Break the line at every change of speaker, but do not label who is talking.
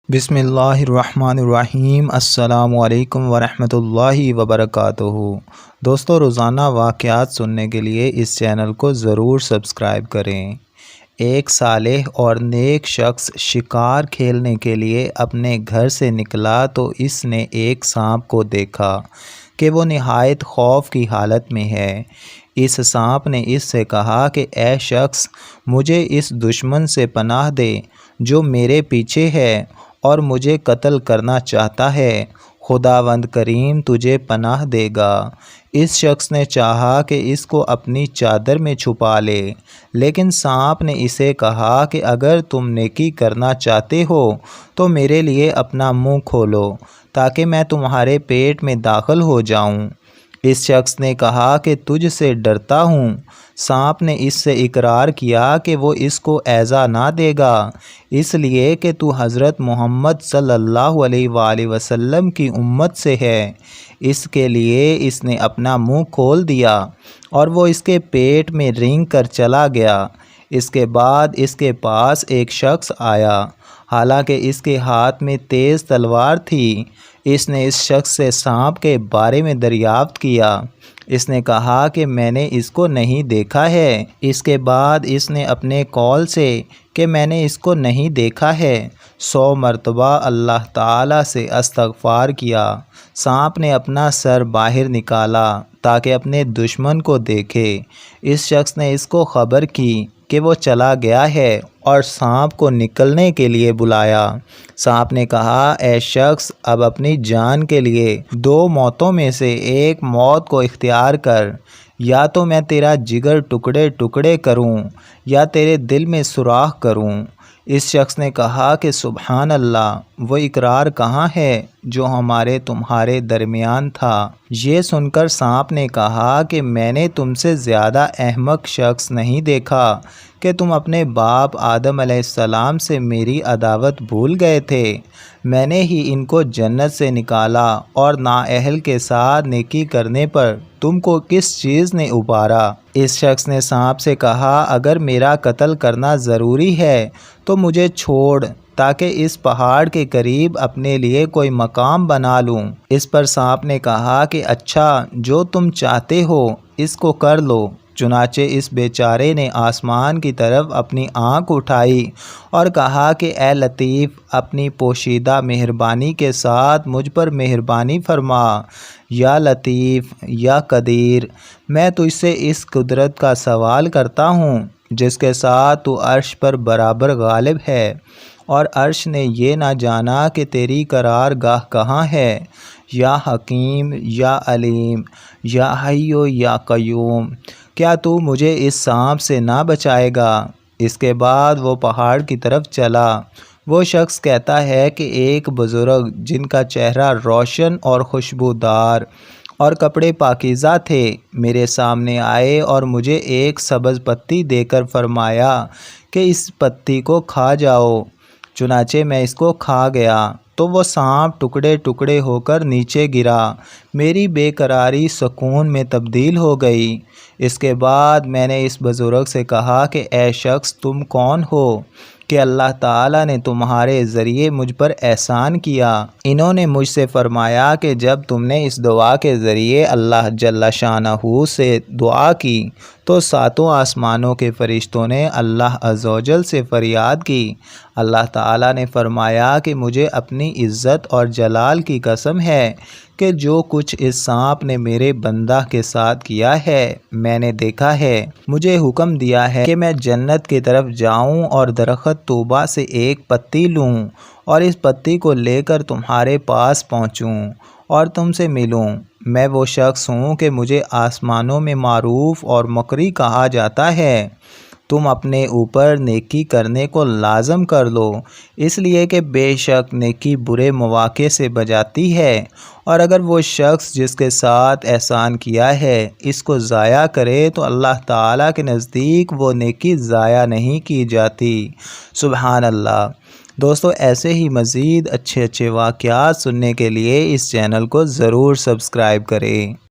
بسم اللہ الرحمن الرحیم۔ السلام علیکم ورحمۃ اللہ وبرکاتہ۔ دوستو، روزانہ واقعات سننے کے لیے اس چینل کو ضرور سبسکرائب کریں۔ ایک صالح اور نیک شخص شکار کھیلنے کے لیے اپنے گھر سے نکلا تو اس نے ایک سانپ کو دیکھا کہ وہ نہایت خوف کی حالت میں ہے۔ اس سانپ نے اس سے کہا کہ اے شخص، مجھے اس دشمن سے پناہ دے جو میرے پیچھے ہے اور مجھے قتل کرنا چاہتا ہے۔ خداوند کریم تجھے پناہ دے گا۔ اس شخص نے چاہا کہ اس کو اپنی چادر میں چھپا لے، لیکن سانپ نے اسے کہا کہ اگر تم نیکی کرنا چاہتے ہو تو میرے لیے اپنا منہ کھولو تاکہ میں تمہارے پیٹ میں داخل ہو جاؤں۔ اس شخص نے کہا کہ تجھ سے ڈرتا ہوں۔ سانپ نے اس سے اقرار کیا کہ وہ اس کو ایذا نہ دے گا، اس لیے کہ تو حضرت محمد صلی اللہ علیہ وآلہ وسلم کی امت سے ہے۔ اس کے لیے اس نے اپنا منہ کھول دیا اور وہ اس کے پیٹ میں رینگ کر چلا گیا۔ اس کے بعد اس کے پاس ایک شخص آیا، حالانکہ اس کے ہاتھ میں تیز تلوار تھی۔ اس نے اس شخص سے سانپ کے بارے میں دریافت کیا۔ اس نے کہا کہ میں نے اس کو نہیں دیکھا ہے۔ اس کے بعد اس نے اپنے قول سے کہ میں نے اس کو نہیں دیکھا ہے 100 مرتبہ اللہ تعالیٰ سے استغفار کیا۔ سانپ نے اپنا سر باہر نکالا تاکہ اپنے دشمن کو دیکھے۔ اس شخص نے اس کو خبر کی کہ وہ چلا گیا ہے اور سانپ کو نکلنے کے لیے بلایا۔ سانپ نے کہا، اے شخص، اب اپنی جان کے لیے 2 موتوں میں سے ایک موت کو اختیار کر، یا تو میں تیرا جگر ٹکڑے ٹکڑے کروں یا تیرے دل میں سوراخ کروں۔ اس شخص نے کہا کہ سبحان اللہ، وہ اقرار کہاں ہے جو ہمارے تمہارے درمیان تھا؟ یہ سن کر سانپ نے کہا کہ میں نے تم سے زیادہ احمق شخص نہیں دیکھا کہ تم اپنے باپ آدم علیہ السلام سے میری عداوت بھول گئے تھے۔ میں نے ہی ان کو جنت سے نکالا اور نااہل کے ساتھ نیکی کرنے پر تم کو کس چیز نے ابھارا؟ اس شخص نے سانپ سے کہا، اگر میرا قتل کرنا ضروری ہے تو مجھے چھوڑ تاکہ اس پہاڑ کے قریب اپنے لیے کوئی مقام بنا لوں۔ اس پر سانپ نے کہا کہ اچھا، جو تم چاہتے ہو اس کو کر لو۔ چنانچہ اس بیچارے نے آسمان کی طرف اپنی آنکھ اٹھائی اور کہا کہ اے لطیف، اپنی پوشیدہ مہربانی کے ساتھ مجھ پر مہربانی فرما۔ یا لطیف، یا قدیر، میں تجھ سے اس قدرت کا سوال کرتا ہوں جس کے ساتھ تو عرش پر برابر غالب ہے اور عرش نے یہ نہ جانا کہ تیری قرار گاہ کہاں ہے۔ یا حکیم، یا علیم، یا حی یا قیوم، کیا تو مجھے اس سانپ سے نہ بچائے گا؟ اس کے بعد وہ پہاڑ کی طرف چلا۔ وہ شخص کہتا ہے کہ ایک بزرگ جن کا چہرہ روشن اور خوشبودار اور کپڑے پاکیزہ تھے میرے سامنے آئے اور مجھے ایک سبز پتی دے کر فرمایا کہ اس پتی کو کھا جاؤ۔ چنانچہ میں اس کو کھا گیا تو وہ سانپ ٹکڑے ٹکڑے ہو کر نیچے گرا۔ میری بے قراری سکون میں تبدیل ہو گئی۔ اس کے بعد میں نے اس بزرگ سے کہا کہ اے شخص، تم کون ہو کہ اللہ تعالیٰ نے تمہارے ذریعے مجھ پر احسان کیا؟ انہوں نے مجھ سے فرمایا کہ جب تم نے اس دعا کے ذریعے اللہ جل شانہ سے دعا کی تو 7 آسمانوں کے فرشتوں نے اللہ عز و جل سے فریاد کی۔ اللہ تعالیٰ نے فرمایا کہ مجھے اپنی عزت اور جلال کی قسم ہے کہ جو کچھ اس سانپ نے میرے بندہ کے ساتھ کیا ہے میں نے دیکھا ہے۔ مجھے حکم دیا ہے کہ میں جنت کی طرف جاؤں اور درخت طوبہ سے ایک پتی لوں اور اس پتی کو لے کر تمہارے پاس پہنچوں اور تم سے ملوں۔ میں وہ شخص ہوں کہ مجھے آسمانوں میں معروف اور مقری کہا جاتا ہے۔ تم اپنے اوپر نیکی کرنے کو لازم کر لو، اس لیے کہ بے شک نیکی برے مواقع سے بچاتی ہے، اور اگر وہ شخص جس کے ساتھ احسان کیا ہے اس کو ضائع کرے تو اللہ تعالیٰ کے نزدیک وہ نیکی ضائع نہیں کی جاتی۔ سبحان اللہ۔ دوستو، ایسے ہی مزید اچھے واقعات سننے کے لیے اس چینل کو ضرور سبسکرائب کریں۔